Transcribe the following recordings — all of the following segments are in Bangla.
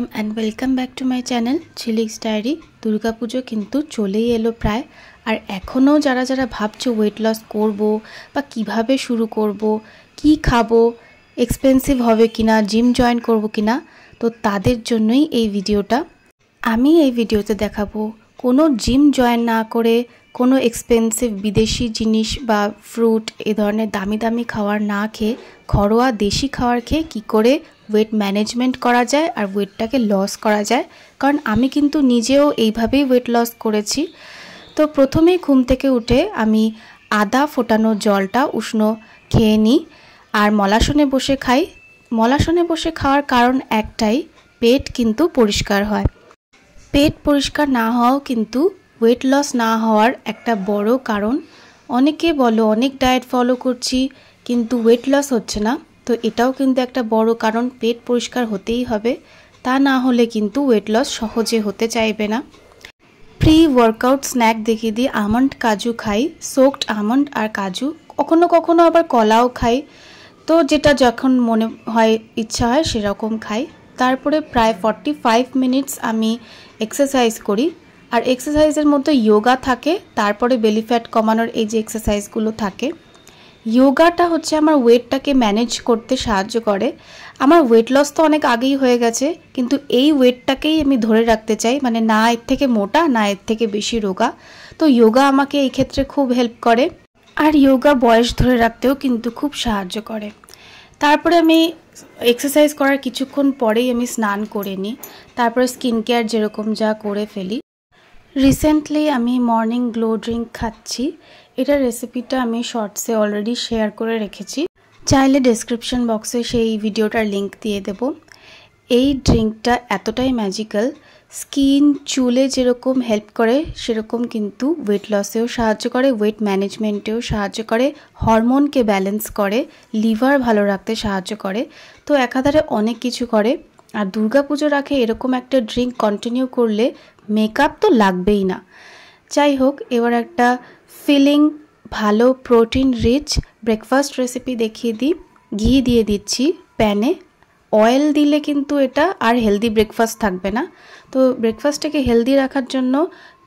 Welcome back to my channel Jhilik's diary. Durga Pujo किन्तु चलेई एलो प्राय और एखोनो जारा जारा भाबछो वेट लस करबो बा किभाबे शुरू करबो, कि खाबो, एक्सपेंसिव होबे किना, जिम जয়েন करबो किना, तो तादेर जोन्नोई एई भिडियोटा। आमी एई भिडियोते देखाबो कोनो जिम जয়েন ना करे कोनो एक्सपेंसिव विदेशी जिनिस बा फ्रूट ए धरनेर दामी दामी खावार ना खेये घरोया देशी खावार खेये कि करे वेट मैनेजमेंट करा जाए और वेटटाके लस करा जाए। कारण आमी किन्तु निजेओ एइभाबेई वेट लस करेछि। तो प्रथमेई घुम थेके उठे आमी आदा फोटानो जलटा उष्ण खेये निई और मलासने बसे खाई। मलासने बसे खाওয়ার कारण एकटाई, पेट किन्तु परिष्कार हय। पेट परिष्कार ना हওয়াও किन्तु वेट लस ना हওয়ার একটা বড় কারণ। অনেকে বলো অনেক ডায়েট ফলো করছি কিন্তু ওয়েট লস হচ্ছে না, তো এটাও কিন্তু একটা বড় কারণ। পেট পরিষ্কার হতেই হবে, তা না হলে কিন্তু ওয়েট লস সহজে হতে চাইবে না। প্রি ওয়ার্কআউট স্ন্যাক দেখিয়ে দিই, আমন্ড কাজু খাই, সোকড আমন্ড আর কাজু, কখনো কখনো আবার কলাও খাই। তো যেটা যখন মনে হয় ইচ্ছা হয় সেরকম খাই। তারপরে প্রায় 45 মিনিটস আমি এক্সারসাইজ করি। আর এক্সারসাইজের মধ্যে যোগা থাকে, তারপরে বেলি ফ্যাট কমানোর এই যে এক্সারসাইজগুলো থাকে। योगाटा होच्छे आमार वेटटाके मैनेज करते साहाज्य करे। आमार वेट लस तो अनेक आगेई हये गेछे किन्तु एई वेटटाकेई आमि धरे राखते चाइ, माने ना एर थेके मोटा ना एर थेके बेशी रोगा। तो योगा आमाके एई क्षेत्रे खूब हेल्प करे और योगा बयस धरे राखतेও किन्तु खूब साहाज्य करे। तारपरे आमि एक्सारसाइज करार किछुक्षण परेई आमि स्नान करे निই, तारपरे स्किन केयार जेरकम जा करे फेली। रिसेंटली आमी मर्निंग ग्लो ड्रिंक खाচ্ছি। এটার রেসিপিটা আমি শর্টসে অলরেডি শেয়ার করে রেখেছি, চাইলে ডেসক্রিপশন বক্সে সেই ভিডিওটার লিংক দিয়ে দেব। এই ড্রিঙ্কটা এতটাই ম্যাজিক্যাল, স্কিন চুলে যেরকম হেল্প করে সেরকম কিন্তু ওয়েট লসেও সাহায্য করে, ওয়েট ম্যানেজমেন্টেও সাহায্য করে, হরমোনকে ব্যালেন্স করে, লিভার ভালো রাখতে সাহায্য করে। তো একাধারে অনেক কিছু করে। আর দুর্গাপুজোর আগে এরকম একটা ড্রিঙ্ক কন্টিনিউ করলে মেকআপ তো লাগবেই না। যাই হোক, এবার একটা ফিলিং ভালো প্রোটিন রিচ ব্রেকফাস্ট রেসিপি দেখিয়ে দিই। ঘি দিয়ে দিচ্ছি প্যানে। অয়েল দিলে কিন্তু এটা আর হেলদি ব্রেকফাস্ট থাকবে না। তো ব্রেকফাস্টটাকে হেলদি রাখার জন্য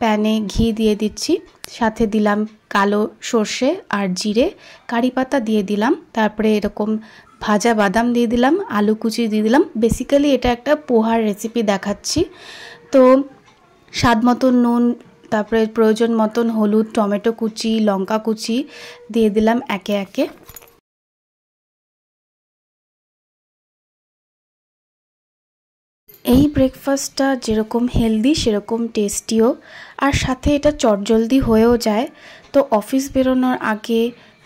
প্যানে ঘি দিয়ে দিচ্ছি, সাথে দিলাম কালো সর্ষে আর জিরে, কারি পাতা দিয়ে দিলাম, তারপরে এরকম ভাজা বাদাম দিয়ে দিলাম, আলু কুচি দিয়ে দিলাম। বেসিক্যালি এটা একটা পোহার রেসিপি দেখাচ্ছি। তো স্বাদ মতন নুন, তারপরে প্রয়োজন মতন হলুদ, টমেটো কুচি, লঙ্কা কুচি দিয়ে দিলাম একে একে। এই ব্রেকফাস্টটা যেরকম হেলদি সেরকম টেস্টিও, আর সাথে এটা চটজলদি হয়েও যায়। তো অফিস বেরোনোর আগে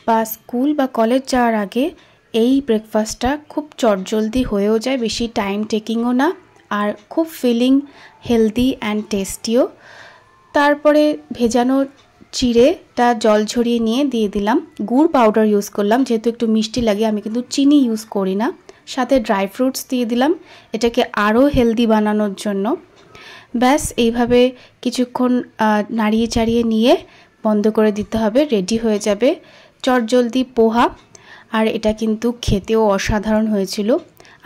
বা স্কুল বা কলেজ যাওয়ার আগে এই ব্রেকফাস্টটা খুব চটজলদি হয়েও যায়, বেশি টাইম টেকিংও না, আর খুব ফিলিং, হেলদি অ্যান্ড টেস্টিও। তারপরে ভেজানো চিড়েটা জল ঝরিয়ে নিয়ে দিয়ে দিলাম। গুড় পাউডার ইউজ করলাম, যেহেতু একটু মিষ্টি লাগে, আমি কিন্তু চিনি ইউজ করি না। সাথে ড্রাই ফ্রুটস দিয়ে দিলাম এটাকে আরও হেলদি বানানোর জন্য। ব্যাস এইভাবে কিছুক্ষণ নাড়িয়ে চাড়িয়ে নিয়ে বন্ধ করে দিতে হবে, রেডি হয়ে যাবে চটজলদি পোহা। আর এটা কিন্তু খেতেও অসাধারণ হয়েছিল।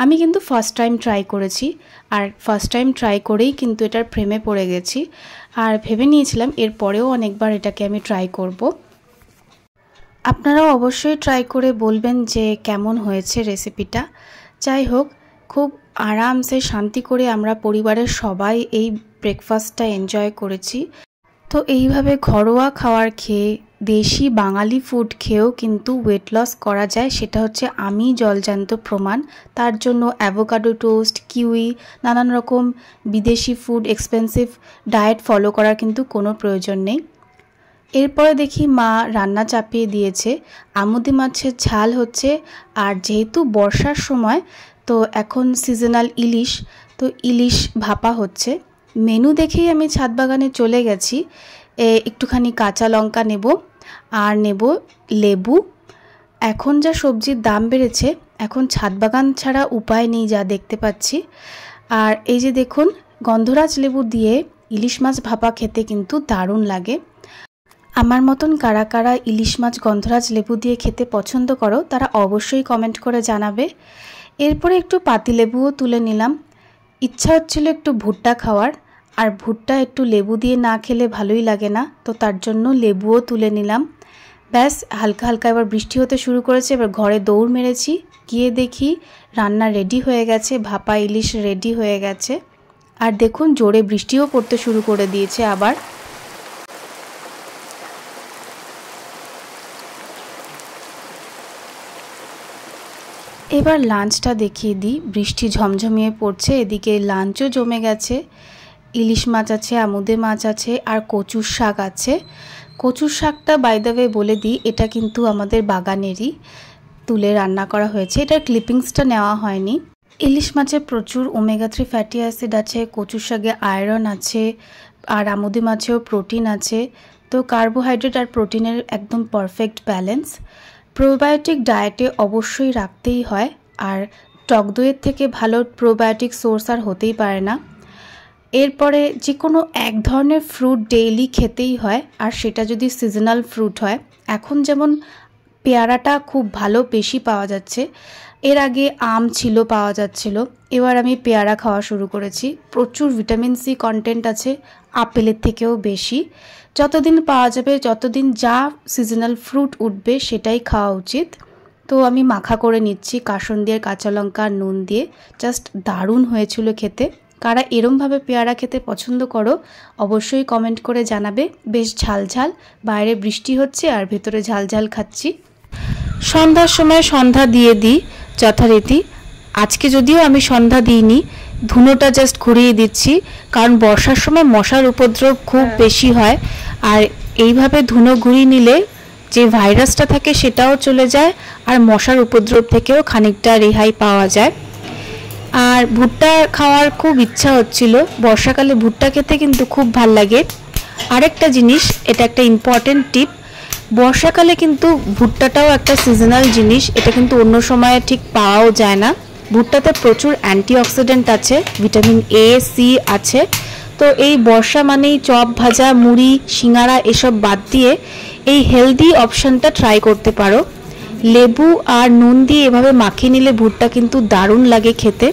আমি কিন্তু ফার্স্ট টাইম ট্রাই করেছি, আর ফার্স্ট টাইম ট্রাই করেই কিন্তু এটার প্রেমে পড়ে গেছি। আর ভেবে নিয়েছিলাম এরপরেও অনেকবার এটাকে আমি ট্রাই করব। আপনারাও অবশ্যই ট্রাই করে বলবেন যে কেমন হয়েছে রেসিপিটা। যাই হোক, খুব আরামসে শান্তি করে আমরা পরিবারের সবাই এই ব্রেকফাস্টটা এনজয় করেছি। তো এইভাবে ঘরোয়া খাবার খেয়ে, দেশি বাঙালি ফুড খেয়েও কিন্তু ওয়েট লস করা যায়, সেটা হচ্ছে আমি জলজান্ত প্রমাণ। তার জন্য অ্যাভোকাডো টোস্ট, কিউই, নানান রকম বিদেশি ফুড, এক্সপেন্সিভ ডায়েট ফলো করার কিন্তু কোনো প্রয়োজন নেই। এরপরে দেখি মা রান্না চাপিয়ে দিয়েছে, আমুদি মাছের ঝাল হচ্ছে। আর যেহেতু বর্ষার সময়, তো এখন সিজনাল ইলিশ, তো ইলিশ ভাপা হচ্ছে। মেনু দেখেই আমি ছাদ বাগানে চলে গেছি। একটুখানি কাঁচা লঙ্কা নেব আর নেব লেবু। এখন যা সবজির দাম বেড়েছে, এখন ছাদ বাগান ছাড়া উপায় নেই, যা দেখতে পাচ্ছি। আর এই যে দেখুন, গন্ধরাজ লেবু দিয়ে ইলিশ মাছ ভাপা খেতে কিন্তু দারুণ লাগে। আমার মতন কারা কারা ইলিশ মাছ গন্ধরাজ লেবু দিয়ে খেতে পছন্দ করো তারা অবশ্যই কমেন্ট করে জানাবে। এরপরে একটু পাতিলেবুও তুলে নিলাম। ইচ্ছা হচ্ছিল একটু ভুট্টা খাওয়ার, আর ভুট্টা একটু লেবু দিয়ে না খেলে ভালোই লাগে না, তো তার জন্য লেবুও তুলে নিলাম। ব্যাস হালকা হালকা এবার বৃষ্টি হতে শুরু করেছে। এবার ঘরে দৌড় মেরেছি, গিয়ে দেখি রান্না রেডি হয়ে গেছে, ভাপা ইলিশ রেডি হয়ে গেছে। আর দেখুন জোরে বৃষ্টিও পড়তে শুরু করে দিয়েছে আবার। এবার লাঞ্চটা দেখিয়ে দিই। বৃষ্টি ঝমঝমিয়ে পড়ছে, এদিকে লাঞ্চও জমে গেছে। ইলিশ মাছ আছে, আমুদে মাছ আছে, আর কচুর শাক আছে। কচুর শাকটা বাই দ্য ওয়ে বলে দিই, এটা কিন্তু আমাদের বাগানেরই তুলে রান্না করা হয়েছে, এটার ক্লিপিংসটা নেওয়া হয়নি। ইলিশ মাছে প্রচুর ওমেগা 3 ফ্যাটি অ্যাসিড আছে, কচুর শাকে আয়রন আছে, আর আমুদে মাছেও প্রোটিন আছে। তো কার্বোহাইড্রেট আর প্রোটিনের একদম পারফেক্ট ব্যালেন্স। প্রোবায়োটিক ডায়েটে অবশ্যই রাখতেই হয়, আর টক দইয়ের থেকে ভালো প্রোবায়োটিক সোর্স আর হতেই পারে না। এরপরে যে কোনো এক ধরনের ফ্রুট ডেইলি খেতেই হয়, আর সেটা যদি সিজনাল ফ্রুট হয়। এখন যেমন পেয়ারাটা খুব ভালো বেশি পাওয়া যাচ্ছে, এর আগে আম ছিল পাওয়া যাচ্ছিল, এবার আমি পেয়ারা খাওয়া শুরু করেছি। প্রচুর ভিটামিন সি কন্টেন্ট আছে, আপেলের থেকেও বেশি। যতদিন পাওয়া যাবে, যতদিন যা সিজনাল ফ্রুট উঠবে সেটাই খাওয়া উচিত। তো আমি মাখা করে নিচ্ছি কাসন দিয়ে, কাঁচা লঙ্কা, নুন দিয়ে। জাস্ট দারুণ হয়েছিল খেতে। কারা এরমভাবে পেয়ারা খেতে পছন্দ করো অবশ্যই কমেন্ট করে জানাবে। বেশ ঝাল ঝাল, বাইরে বৃষ্টি হচ্ছে আর ভেতরে ঝাল ঝাল খাচ্ছি। সন্ধ্যার সময় সন্ধ্যা দিয়ে দিই যথারীতি। আজকে যদিও আমি সন্ধ্যা দিইনি, ধুনোটা জাস্ট ঘুরিয়ে দিচ্ছি, কারণ বর্ষার সময় মশার উপদ্রব খুব বেশি হয়। আর এইভাবে ধুনো ঘুরিয়ে নিলে যে ভাইরাসটা থাকে সেটাও চলে যায়, আর মশার উপদ্রব থেকেও খানিকটা রেহাই পাওয়া যায়। আর ভুট্টা খাওয়ার খুব ইচ্ছা হচ্ছিল, বর্ষাকালে ভুট্টা খেতে কিন্তু খুব ভাল লাগে। আরেকটা জিনিস, এটা একটা ইম্পর্টেন্ট টিপ, বর্ষাকালে কিন্তু ভুট্টাটাও একটা সিজনাল জিনিস, এটা কিন্তু অন্য সময়ে ঠিক পাওয়াও যায় না। ভুট্টাতে প্রচুর অ্যান্টিঅক্সিডেন্ট আছে, ভিটামিন এ, সি আছে। তো এই বর্ষা মানেই চপ, ভাজা, মুড়ি, সিঙ্গারা এসব বাদ দিয়ে এই হেলদি অপশানটা ট্রাই করতে পারো। লেবু আর নুন দিয়ে এভাবে মাখিয়ে নিলে ভুট্টা কিন্তু দারুণ লাগে খেতে।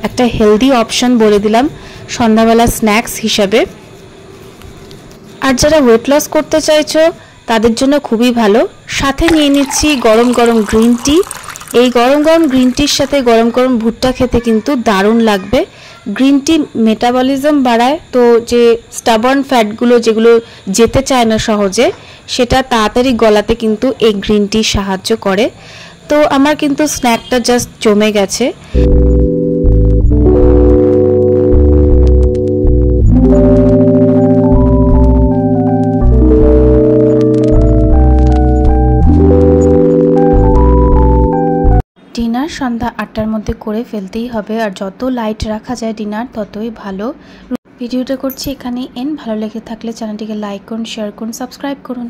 একটা হেলদি অপশান বলে দিলাম সন্ধ্যাবেলা স্ন্যাক্স হিসাবে। আর যারা ওয়েট লস করতে চাইছো তাদের জন্য খুবই ভালো। সাথে নিয়ে নিচ্ছি গরম গরম গ্রিন টি। এই গরম গরম গ্রিন টির সাথে গরম গরম ভুট্টা খেতে কিন্তু দারুণ লাগবে। গ্রিন টি মেটাবলিজম বাড়ায়, তো যে স্টাবার্ন ফ্যাটগুলো যেগুলো যেতে চায় না সহজে, সেটা তাড়াতাড়ি গলাতে কিন্তু এই গ্রিন টি সাহায্য করে। তো আমার কিন্তু স্ন্যাকটা জাস্ট জমে গেছে। ডিনার সন্ধ্যা 8টার মধ্যে করে ফেলতেই হবে, আর যত লাইট রাখা যায় ডিনার ততই ভালো। ভিডিওটা করছি এখানেই এন্ড। ভালো লেগে থাকলে চ্যানেলটিকে লাইক করুন, শেয়ার করুন, সাবস্ক্রাইব করুন।